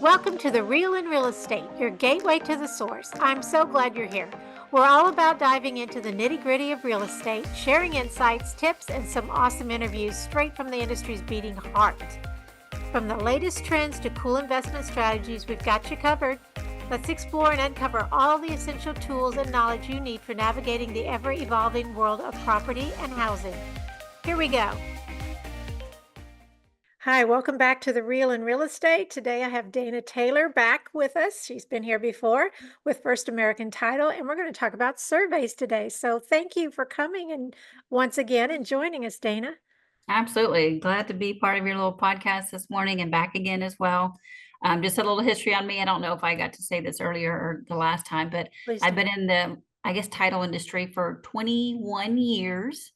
Welcome to The Real in Real Estate, your gateway to the source. I'm so glad you're here. We're all about diving into the nitty-gritty of real estate, sharing insights, tips, and some awesome interviews straight from the industry's beating heart. From the latest trends to cool investment strategies, we've got you covered. Let's explore and uncover all the essential tools and knowledge you need for navigating the ever-evolving world of property and housing. Here we go. Hi, welcome back to The Real in Real Estate. Today I have Dana Taylor back with us. She's been here before with First American Title, and we're going to talk about surveys today. So thank you for coming and once again and joining us, Dana. Absolutely. Glad to be part of your little podcast this morning and back again as well. Just a little history on me. I don't know if I got to say this earlier or the last time, but I've been in the, title industry for 21 years.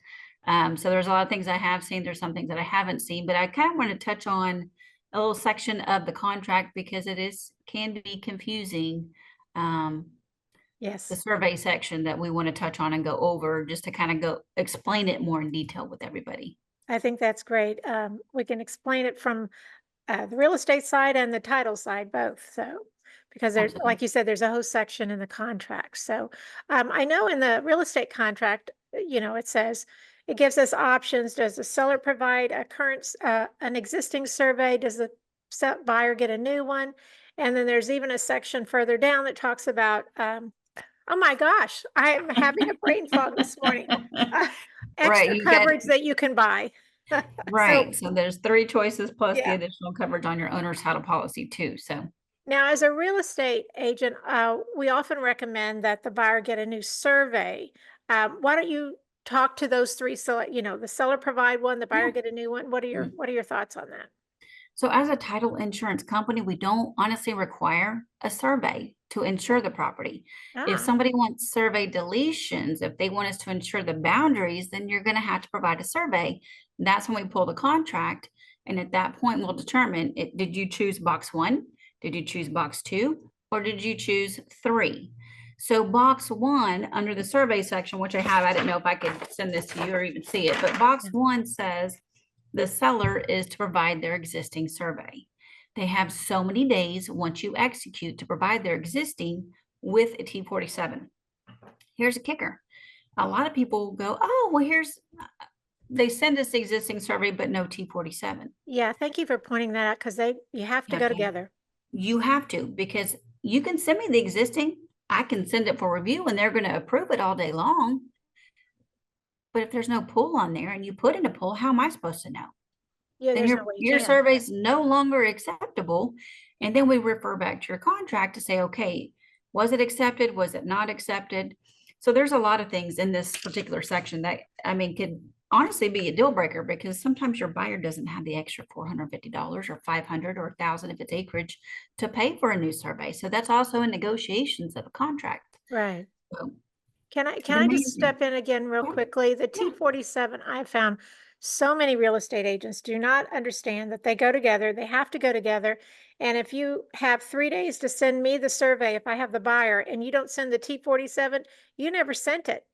So there's a lot of things I have seen. There's some things that I haven't seen, but I kind of want to touch on a little section of the contract because can be confusing. Yes. The survey section that we want to touch on and go over just to kind of go explain it more in detail with everybody. I think that's great. We can explain it from the real estate side and the title side both. So, because there's, like you said, there's a whole section in the contract. So I know in the real estate contract, it says it gives us options. Does the seller provide an existing survey? Does the buyer get a new one? And then there's even a section further down that talks about, oh my gosh, I am having a brain fog this morning. Extra coverage that you can buy. Right. So there's 3 choices plus the additional coverage on your owner's title policy too. So now, as a real estate agent, we often recommend that the buyer get a new survey. Why don't you talk to those 3? So, the seller provide one, the buyer get a new one. What are your thoughts on that? So as a title insurance company, we don't honestly require a survey to insure the property. If somebody wants survey deletions, if they want us to insure the boundaries, then you're going to have to provide a survey. That's when we pull the contract. And at that point, we'll determine did you choose box 1? Did you choose box 2? Or did you choose 3? So box 1 under the survey section, which I have, I didn't know if I could send this to you or even see it, but box 1 says the seller is to provide their existing survey. They have so many days once you execute to provide their existing with a T47. Here's a kicker. A lot of people go, oh, well, they send us the existing survey, but no T47. Yeah, thank you for pointing that out because you have to go together. You have to, because you can send me the existing, I can send it for review and they're going to approve it all day long. But if there's no pull on there and you put in a pull, how am I supposed to know? Yeah, then your survey's no longer acceptable. And then we refer back to your contract to say, okay, was it accepted? Was it not accepted? So there's a lot of things in this particular section that, could honestly be a deal breaker because sometimes your buyer doesn't have the extra $450 or $500 or $1,000 if it's acreage to pay for a new survey. So that's also in negotiations of a contract. Right. So, Can I just step in again real quickly? The T47, I found so many real estate agents do not understand that they go together. They have to go together. And if you have 3 days to send me the survey, if I have the buyer and you don't send the T47, you never sent it.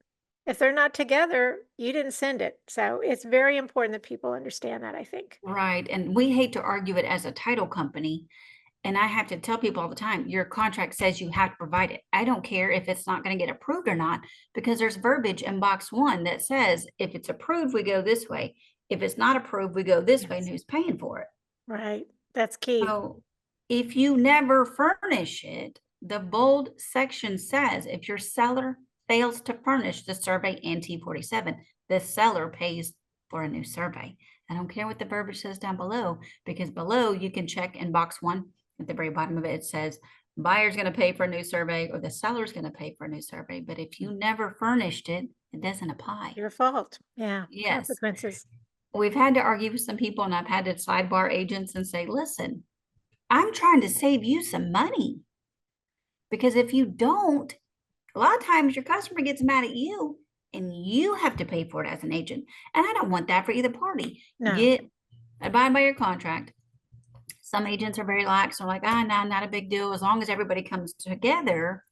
If they're not together, you didn't send it. So it's very important that people understand that, I think. Right. And we hate to argue it as a title company. And I have to tell people all the time, your contract says you have to provide it. I don't care if it's not going to get approved or not, because there's verbiage in box 1 that says, if it's approved, we go this way. If it's not approved, we go this way, and who's paying for it? Right. That's key. So if you never furnish it, the bold section says, if your seller fails to furnish the survey and T47, the seller pays for a new survey. I don't care what the verbiage says down below, because below you can check in box 1. At the very bottom of it, it says buyer's going to pay for a new survey or the seller's going to pay for a new survey. But if you never furnished it, it doesn't apply. Your fault. Yeah. Yes. Consequences. We've had to argue with some people, and I've had to sidebar agents and say, listen, I'm trying to save you some money. Because if you don't, a lot of times your customer gets mad at you and you have to pay for it as an agent. And I don't want that for either party. No. Abide by your contract. Some agents are very lax. They're like, no, not a big deal. As long as everybody comes together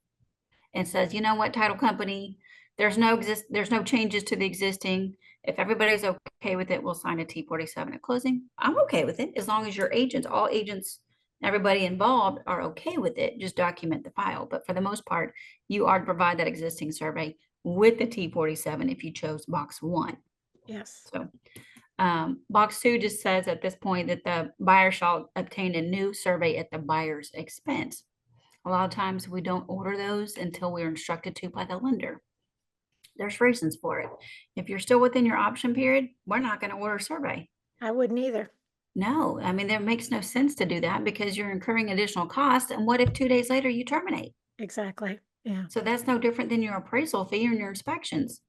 and says, you know what, title company, there's no changes to the existing. If everybody's okay with it, we'll sign a T47 at closing. I'm okay with it as long as your agents, all agents everybody involved are okay with it, just document the file. But for the most part, you are to provide that existing survey with the T47 if you chose box 1. Yes. So box 2 just says at this point that the buyer shall obtain a new survey at the buyer's expense. A lot of times we don't order those until we're instructed to by the lender. There's reasons for it. If you're still within your option period, we're not going to order a survey. I wouldn't either. No, I mean, there makes no sense to do that because you're incurring additional costs. And what if 2 days later you terminate? Exactly. Yeah. So that's no different than your appraisal fee and your inspections.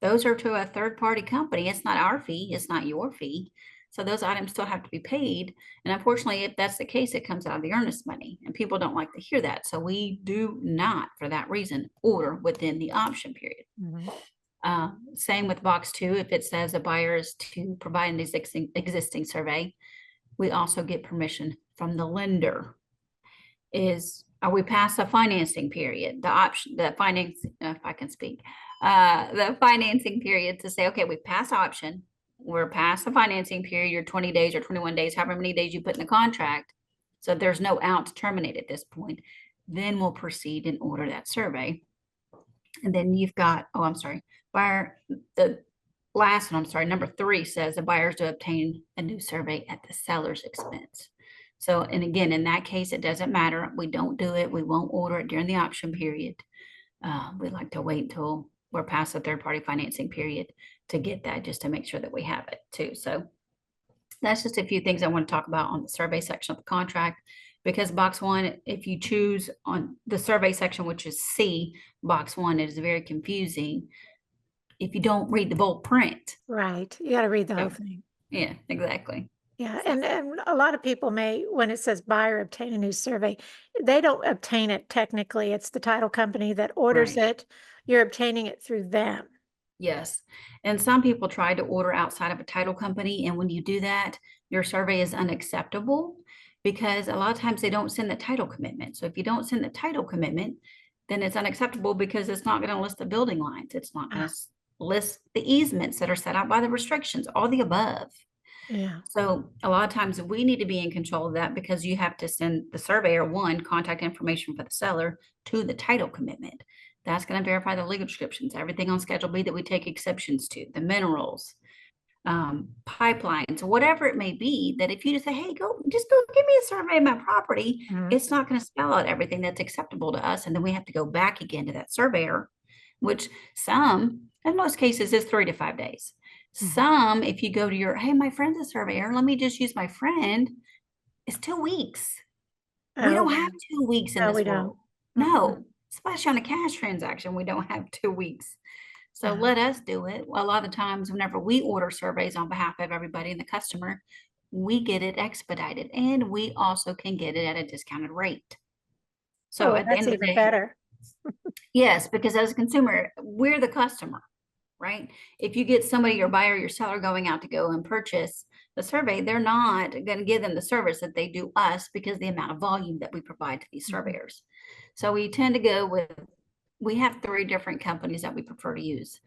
Those are to a third-party company. It's not our fee. It's not your fee. So those items still have to be paid. And unfortunately, if that's the case, it comes out of the earnest money. And people don't like to hear that. So we do not, for that reason, order within the option period. Mhm. Same with box 2. If it says a buyer is to provide an existing survey, we also get permission from the lender. Are we past the financing period? The financing period to say, okay, we passed option. We're past the financing period, your 20 days or 21 days, however many days you put in the contract. So there's no out to terminate at this point. Then we'll proceed and order that survey. And then you've got, oh, I'm sorry, buyer, the last one, I'm sorry, number 3 says the buyers to obtain a new survey at the seller's expense. So, and again, in that case, it doesn't matter. We don't do it. We won't order it during the option period. We like to wait until we're past the third-party financing period to get that, just to make sure that we have it too. So that's just a few things I want to talk about on the survey section of the contract. Because box 1, if you choose on the survey section, which is C, box 1, it is very confusing if you don't read the bold print. Right. You got to read the whole So, thing. yeah, exactly. Yeah. And a lot of people may, when it says buyer obtain a new survey, they don't obtain it technically. It's the title company that orders Right. it. You're obtaining it through them. Yes. And some people try to order outside of a title company. And when you do that, your survey is unacceptable because a lot of times they don't send the title commitment. So if you don't send the title commitment, then it's unacceptable because it's not going to list the building lines. It's not going Ah, to list the easements that are set out by the restrictions, all the above. yeah. So a lot of times we need to be in control of that because you have to send the surveyor contact information for the seller to the title commitment. That's going to verify the legal descriptions, everything on Schedule B that we take exceptions to, the minerals, pipelines, whatever it may be, that if you just say, hey, just go give me a survey of my property, Mhm. it's not going to spell out everything that's acceptable to us. And then we have to go back again to that surveyor, which in most cases, is 3 to 5 days. Mhm. Some, if you go to hey, my friend's a surveyor, let me just use my friend, it's 2 weeks. We Oh, don't yeah. have 2 weeks in No, we this don't. world. Mm-mm. No, especially on a cash transaction, we don't have 2 weeks. So Yeah. let us do it. A lot of times, whenever we order surveys on behalf of everybody and the customer, we get it expedited and we also can get it at a discounted rate. Oh, So well, at the that's end of the even day, better. yes, because as a consumer, we're the customer, right? If you get somebody, your buyer, your seller going out to go and purchase the survey, they're not going to give them the service that they do us because the amount of volume that we provide to these Mhm. surveyors. So we tend to go with, we have 3 different companies that we prefer to use.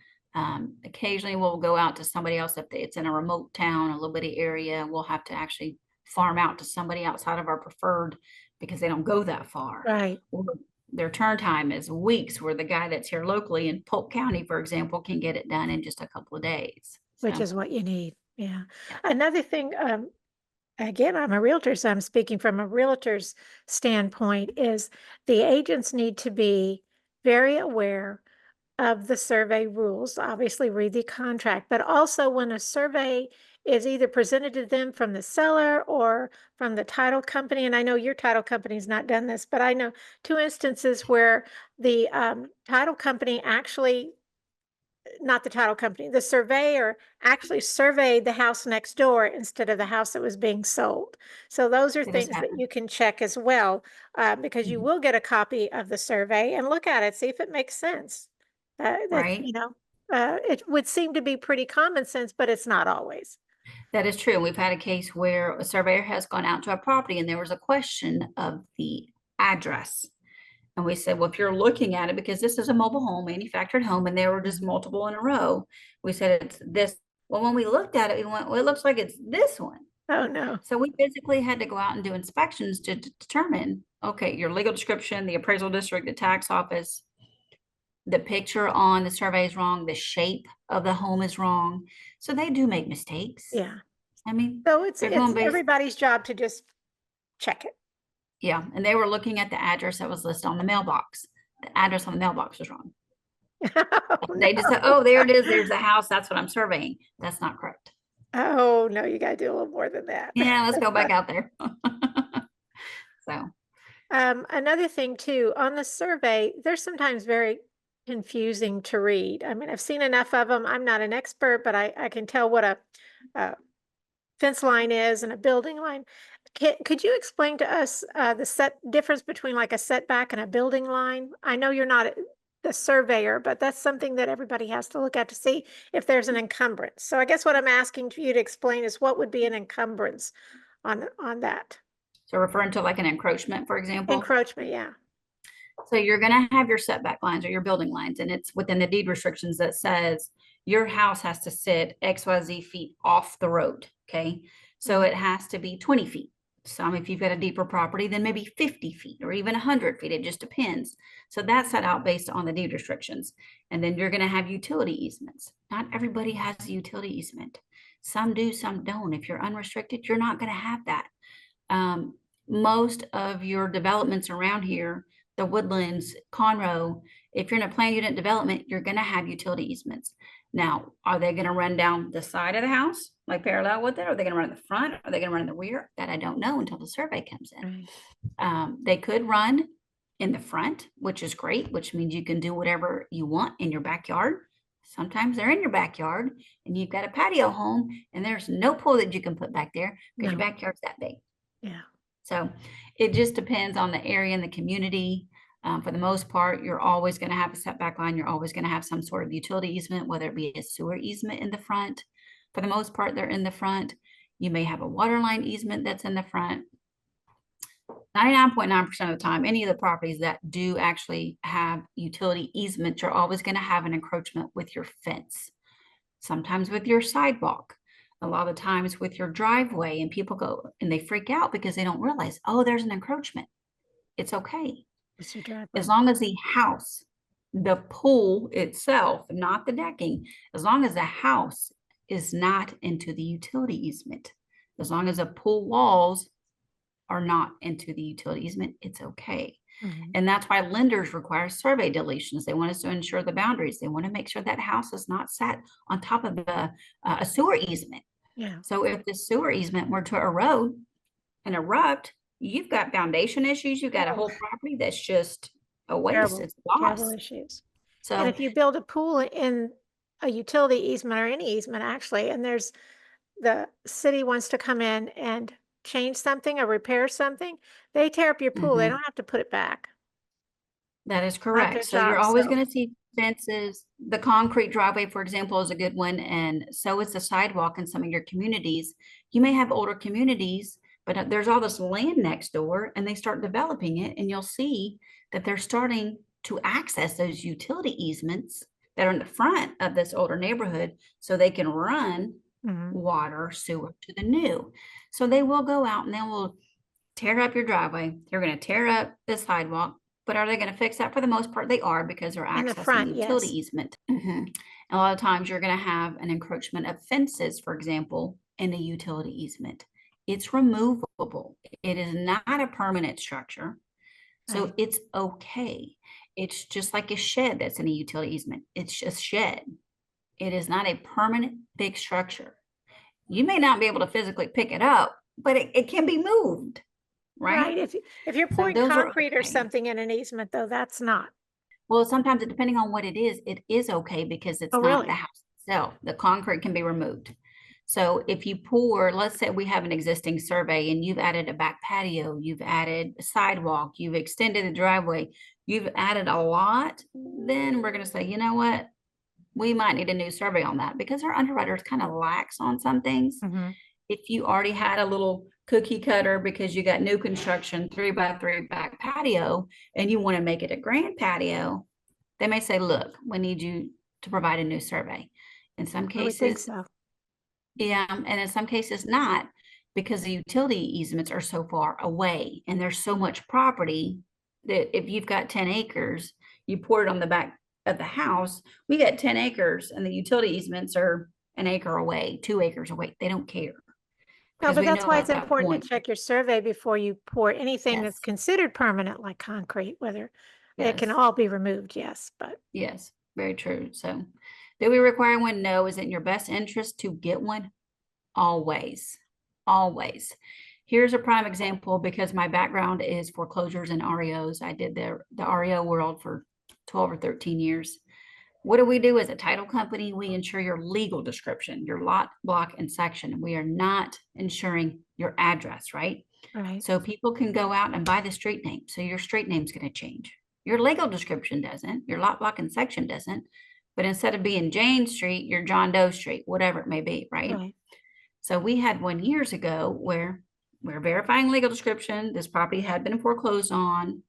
Occasionally we'll go out to somebody else if it's in a remote town, a little bitty area. We'll have to actually farm out to somebody outside of our preferred because they don't go that far. Right. Or their turn time is weeks, where the guy that's here locally in Polk County, for example, can get it done in just a couple of days. Which So, is what you need. Yeah. yeah, Another thing, again, I'm a realtor, so I'm speaking from a realtor's standpoint, is the agents need to be very aware of the survey rules. Obviously, read the contract, but also when a survey is either presented to them from the seller or from the title company, and I know your title company's not done this, but I know 2 instances where the title company actually, not the title company, the surveyor actually surveyed the house next door instead of the house that was being sold. So those are it has things that happened. you can check as well, because you Mhm. will get a copy of the survey and look at it, see if it makes sense. That's, Right? it would seem to be pretty common sense, but it's not always. That is true. We've had a case where a surveyor has gone out to a property and there was a question of the address. And we said, well, if you're looking at it, because this is a mobile home, manufactured home, and there were just Mhm. multiple in a row, we said it's this. Well, when we looked at it, we went, well, it looks like it's this one. Oh, no. So we physically had to go out and do inspections to determine, okay, your legal description, the appraisal district, the tax office, the picture on the survey is wrong, the shape of the home is wrong. So they do make mistakes. Yeah. I mean, So it's they're going based, everybody's job to just check it. yeah. And they were looking at the address that was listed on the mailbox. The address on the mailbox was wrong. Oh, They just said, no. oh, there it is. There's the house. That's what I'm surveying. That's not correct. Oh, no, you gotta do a little more than that. Yeah, let's go back out there. So, Another thing too, on the survey, they're sometimes very confusing to read. I mean, I've seen enough of them. I'm not an expert, but I can tell what a fence line is and a building line. Could you explain to us the difference between like a setback and a building line? I know you're not the surveyor, but that's something that everybody has to look at to see if there's an encumbrance. So I guess what I'm asking you to explain is what would be an encumbrance on that so referring to like an encroachment, for example. encroachment? Yeah. So you're going to have your setback lines or your building lines, and it's within the deed restrictions that says your house has to sit XYZ feet off the road. Okay. So it has to be 20 feet. Some, if you've got a deeper property, then maybe 50 feet or even 100 feet. It just depends. So that's set out based on the deed restrictions. And then you're going to have utility easements. Not everybody has a utility easement. Some do, some don't. If you're unrestricted, you're not going to have that. Most of your developments around here, the Woodlands, Conroe, if you're in a planned unit development, you're going to have utility easements. Now, are they going to run down the side of the house, like parallel with it? Are they going to run in the front? Are they going to run in the rear? That I don't know until the survey comes in. They could run in the front, which is great, which means you can do whatever you want in your backyard. Sometimes they're in your backyard and you've got a patio home and there's no pool that you can put back there because your backyard's that big. Yeah. So it just depends on the area and the community. For the most part, you're always going to have a setback line. You're always going to have some sort of utility easement, whether it be a sewer easement in the front. For the most part, they're in the front. You may have a water line easement that's in the front. 99.9% of the time, any of the properties that do actually have utility easements, you're always going to have an encroachment with your fence, sometimes with your sidewalk, a lot of times with your driveway, and people go and they freak out because they don't realize, oh, there's an encroachment. It's okay. It's your driveway. As long as the house, the pool itself, not the decking, as long as the house is not into the utility easement, as long as the pool walls are not into the utility easement, it's okay. And that's why lenders require survey deletions. They want us to ensure the boundaries. They want to make sure that house is not sat on top of a sewer easement. Yeah. So if the sewer easement were to erode and erupt, you've got foundation issues. You've got a whole property that's just a waste. Terrible, It's terrible lost. issues. And So if you build a pool in a utility easement or any easement actually, and there's the city wants to come in and change something or repair something, they tear up your pool. They don't have to put it back. that is Not their correct. So you're job. always So going to see fences. The concrete driveway, for example, is a good one. And so is the sidewalk in some of your communities. You may have older communities, but there's all this land next door and they start developing it. And you'll see that they're starting to access those utility easements that are in the front of this older neighborhood so they can run water, sewer to the new. So they will go out and they will tear up your driveway. They're going to tear up the sidewalk. But are they going to fix that? For the most part, they are, because they're in the accessing front, the utility yes. easement. And a lot of times you're going to have an encroachment of fences, for example, in a utility easement. It's removable. It is not a permanent structure. So Right. it's okay. It's just like a shed that's in a utility easement. It's just shed. It is not a permanent big structure. You may not be able to physically pick it up, but it can be moved, right? Right. If you're So pouring those are concrete or okay. something in an easement, though, that's not. Well, sometimes depending on what it is okay because it's Oh, not the really? house itself. The concrete can be removed. So if you pour, let's say we have an existing survey and you've added a back patio, you've added a sidewalk, you've extended the driveway, you've added a lot, then we're going to say, you know what? We might need a new survey on that, because our underwriters kind of lax on some things. If you already had a little cookie cutter because you got new construction 3x3 back patio and you want to make it a grand patio, they may say, look, we need you to provide a new survey. In some I would think cases, so. yeah, and in some cases not. because the utility easements are so far away and there's so much property that if you've got 10 acres, you pour it on the back of the house. We got 10 acres and the utility easements are an acre away, 2 acres away. They don't care No, because but we that's know why at it's that important to point, check your survey before you pour anything that's yes, considered permanent, like concrete, whether it can yes, all be removed, yes, but yes, very true. So, do we require one? No. Is it in your best interest to get one? Always, always. Here's a prime example because my background is foreclosures and REOs. I did the REO world for 12 or 13 years. What do we do as a title company? We insure your legal description, your lot, block, and section. We are not insuring your address, right? right, So people can go out and buy the street name. So your street name's going to change. Your legal description doesn't, your lot, block, and section doesn't. But instead of being Jane Street, you're John Doe Street, whatever it may be, right? right. So we had one years ago where we're verifying legal description. This property had been foreclosed on,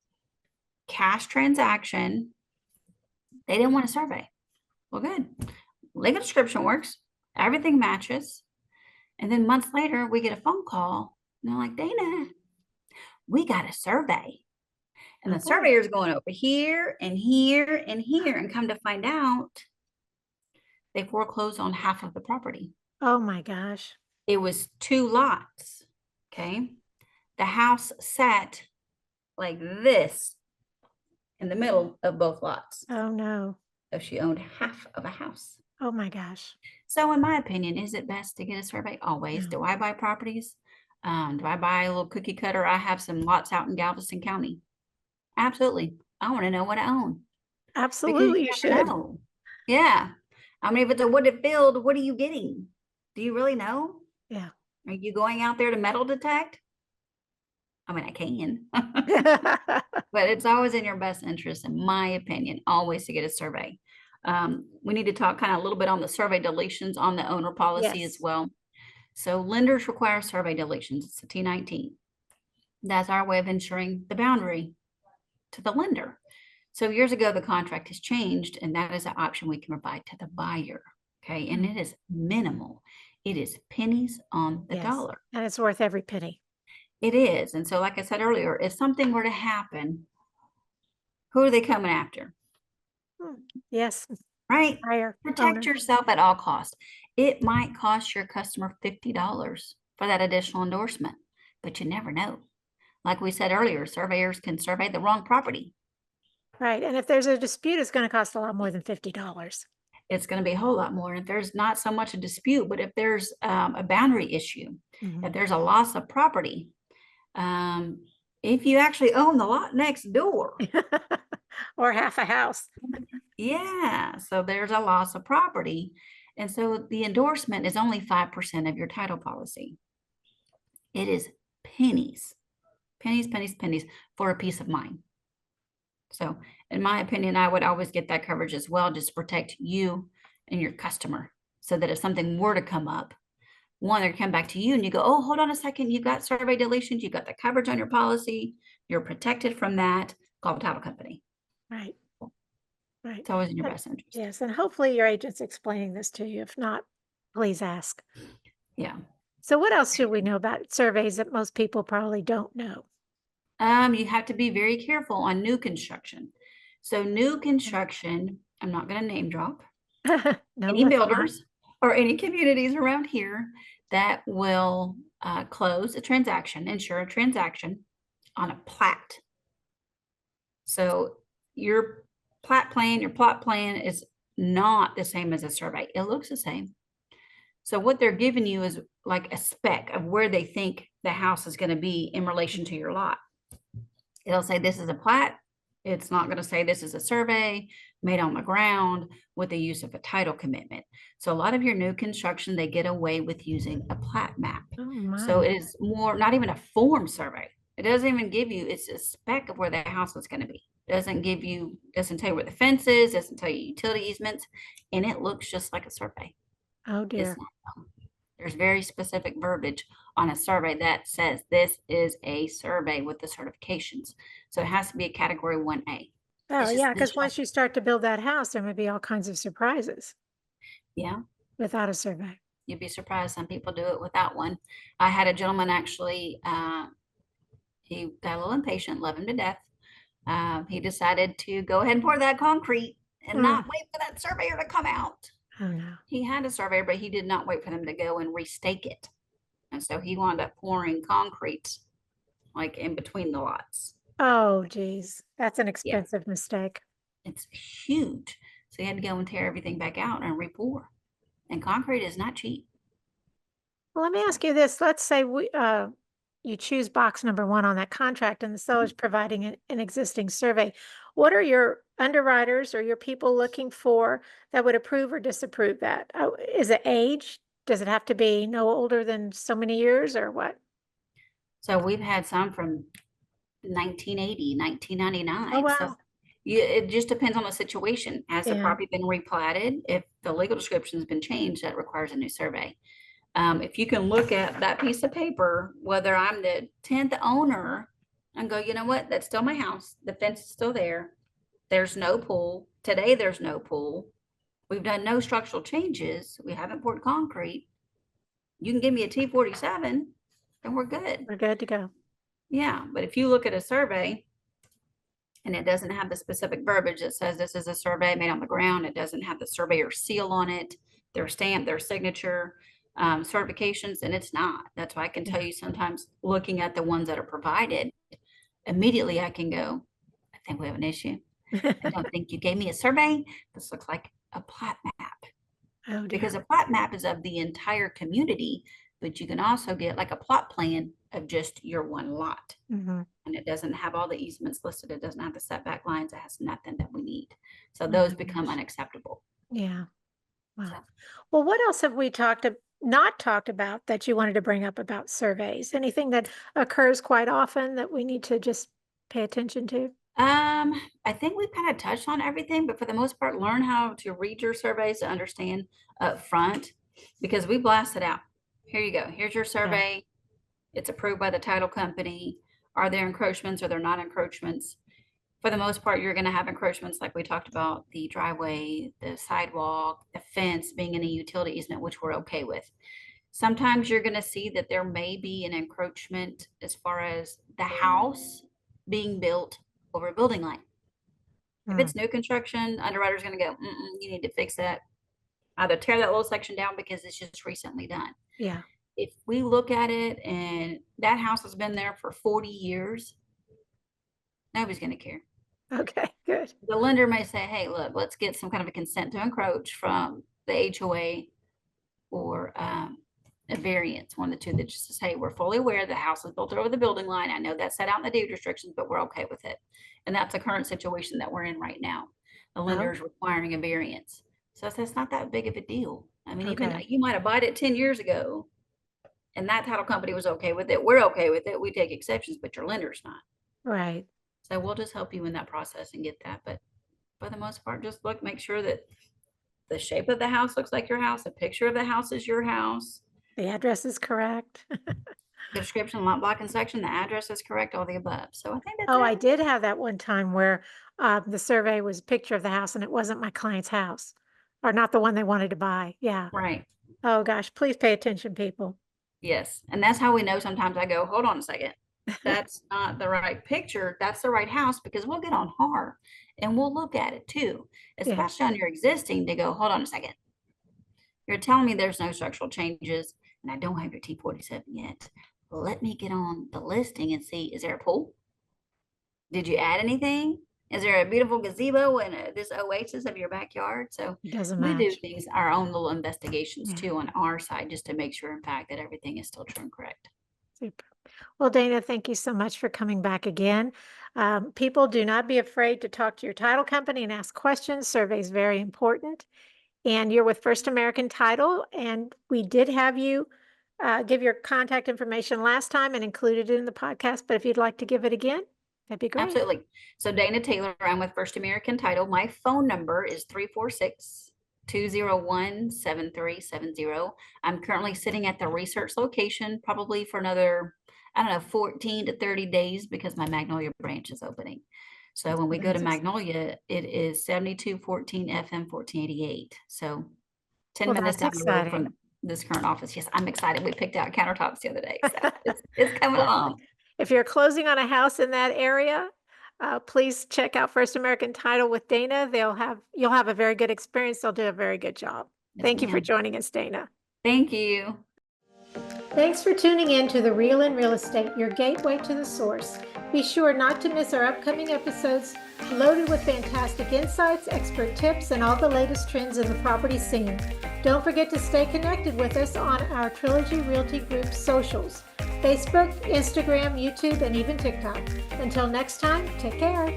cash transaction. They didn't want a survey. Well, good. Legal description works. Everything matches. And then months later, we get a phone call. And they're like, Dana, we got a survey. And Oh, the boy. surveyor's going over here and here and here. And come to find out, they foreclosed on half of the property. Oh, my gosh. It was 2 lots. Okay. The house sat like this in the middle of both lots. Oh, no. So she owned half of a house. Oh, my gosh. So, in my opinion, is it best to get a survey? Always. No. Do I buy properties? Do I buy a little cookie cutter? I have some lots out in Galveston County. Absolutely. I want to know what I own because you Absolutely, you never should. know. Yeah. I mean, if it's a wooded field, what are you getting? Do you really know? Yeah. Are you going out there to metal detect? I mean, I can, but it's always in your best interest, in my opinion, always to get a survey. We need to talk kind of a little bit on the survey deletions on the owner policy as Yes. well. So lenders require survey deletions. It's a T19. That's our way of ensuring the boundary to the lender. So years ago, the contract has changed, and that is an option we can provide to the buyer. Okay. And it is minimal. It is pennies on the Yes. dollar. And it's worth every penny. It is. And so, like I said earlier, if something were to happen, who are they coming after? Hmm. Yes. Right? Higher Protect owner. yourself at all costs. It might cost your customer $50 for that additional endorsement, but you never know. Like we said earlier, surveyors can survey the wrong property. Right. And if there's a dispute, it's going to cost a lot more than $50. It's going to be a whole lot more. If there's not so much a dispute, but if there's a boundary issue, if Mhm. there's a loss of property, if you actually own the lot next door, Or half a house. yeah, so there's a loss of property. And so the endorsement is only 5% of your title policy. It is pennies, pennies, pennies, pennies for a peace of mind. So, in my opinion, I would always get that coverage as well, just to protect you and your customer so that if something were to come up, one, they come back to you and you go, oh, hold on a second. You got survey deletions. You got the coverage on your policy. You're protected from that. Call the title company. Right. Right. It's always in your best interest. Yes. And hopefully your agent's explaining this to you. If not, please ask. Yeah. So what else should we know about surveys that most people probably don't know? You have to be very careful on new construction. So new construction, I'm not going to name drop No, any that's fine. builders or any communities around here that will close a transaction, insure a transaction on a plat. So your plat plan, your plot plan is not the same as a survey. It looks the same. So what they're giving you is like a spec of where they think the house is going to be in relation to your lot. It'll say this is a plat. It's not going to say this is a survey made on the ground with the use of a title commitment. So a lot of your new construction, they get away with using a plat map. Oh So my. it is more, not even a form survey. It doesn't even give you, it's a spec of where the house is going to be. Doesn't give you, doesn't tell you where the fence is, doesn't tell you utility easements, and it looks just like a survey. Oh It's dear. not. There's very specific verbiage on a survey that says this is a survey with the certifications. So it has to be a category 1A. Oh It's just yeah, this because once you start to build that house, there may be all kinds of surprises yeah. without a survey. You'd be surprised. Some people do it without one. I had a gentleman actually, he got a little impatient, love him to death. He decided to go ahead and pour that concrete and Mm. not wait for that surveyor to come out. Oh, no. He had a surveyor, but he did not wait for them to go and restake it. And so he wound up pouring concrete like in between the lots. Oh, geez. That's an Yeah, expensive mistake. it's huge. So he had to go and tear everything back out and re-pour. And concrete is not cheap. Well, let me ask you this. Let's say you choose box number one on that contract and the seller's providing an existing survey. What are your underwriters or your people looking for that would approve or disapprove that? Oh, is it age? Does it have to be no older than so many years or what? So we've had some from 1980, Oh, 1999. So wow. it just depends on the situation. Has the Yeah. property been replatted? If the legal description has been changed, that requires a new survey. If you can look at that piece of paper, whether I'm the 10th owner and go, you know what, that's still my house. The fence is still there. There's no pool. Today, there's no pool. We've done no structural changes. We haven't poured concrete. You can give me a T47 and we're good. We're good to go. Yeah, but if you look at a survey and it doesn't have the specific verbiage that says this is a survey made on the ground, it doesn't have the surveyor seal on it, their stamp, their signature, certifications, and it's not. That's why I can tell you sometimes looking at the ones that are provided, immediately I can go, I think we have an issue. I don't think you gave me a survey. This looks like a plat map. Oh, Because dear. a plat map is of the entire community, but you can also get like a plot plan of just your one lot. Hmm. And it doesn't have all the easements listed. It doesn't have the setback lines. It has nothing that we need. So Oh, those my become gosh. unacceptable. Yeah. So Wow. Well, what else have we not talked about that you wanted to bring up about surveys? Anything that occurs quite often that we need to just pay attention to? I think we've kind of touched on everything, but for the most part, learn how to read your surveys to understand up front because we blast it out. Here you go. Here's your Yeah. survey. It's approved by the title company. Are there encroachments or they're not encroachments? For the most part, you're going to have encroachments like we talked about the driveway, the sidewalk, the fence being in a utility easement, which we're okay with. Sometimes you're going to see that there may be an encroachment as far as the house being built over a building line. If Mm. it's new construction, underwriter's going to go, you need to fix that. Either tear that little section down because it's just recently done. Yeah. If we look at it and that house has been there for 40 years, nobody's going to care. Okay, good. The lender may say, hey, look, let's get some kind of a consent to encroach from the HOA or a variance, one of the two that just says, hey, we're fully aware the house is built over the building line. I know that's set out in the deed restrictions, but we're okay with it. And that's the current situation that we're in right now. The lender Oh, is requiring a variance. So it's not that big of a deal. I mean, even okay. you might have bought it 10 years ago and that title company was okay with it. We're okay with it. We take exceptions, but your lender's not. Right. So we'll just help you in that process and get that. But for the most part, just look, make sure that the shape of the house looks like your house. A picture of the house is your house. The address is correct. The description, lot block and section, the address is correct, all the above. So I think that's Oh, it. I did have that one time where the survey was a picture of the house and it wasn't my client's house or not the one they wanted to buy. Yeah. Right. Oh, gosh. Please pay attention, people. Yes. And that's how we know sometimes I go, hold on a second. That's not the right picture. That's the right house because we'll get on HAR and we'll look at it too, Yeah. especially on your existing to go, hold on a second. You're telling me there's no structural changes and I don't have your T47 yet. Let me get on the listing and see, is there a pool? Did you add anything? Is there a beautiful gazebo and this oasis of your backyard? So It doesn't we do match. things, our own little investigations Yeah. too on our side, just to make sure in fact that everything is still true and correct. Super. Well, Dana, thank you so much for coming back again. People, do not be afraid to talk to your title company and ask questions. Survey is very important. And you're with First American Title, and we did have you give your contact information last time and included it in the podcast. But if you'd like to give it again, that'd be great. Absolutely. So Dana Taylor, I'm with First American Title. My phone number is 346-201-7370. I'm currently sitting at the research location probably for another, I don't know, 14 to 30 days because my Magnolia branch is opening. So when we go to Condolences. Magnolia, it is 7214 FM 1488. So 10 Well, minutes that's down the road from exciting. this current office. Yes, I'm excited. We picked out countertops the other day, so it's coming along. If you're closing on a house in that area, please check out First American Title with Dana. You'll have a very good experience. They'll do a very good job. Yes, Thank you for ma'am. joining us, Dana. Thank you. Thanks for tuning in to The Real in Real Estate, your gateway to the source. Be sure not to miss our upcoming episodes loaded with fantastic insights, expert tips, and all the latest trends in the property scene. Don't forget to stay connected with us on our Trilogy Realty Group socials: Facebook, Instagram, YouTube, and even TikTok. Until next time, take care.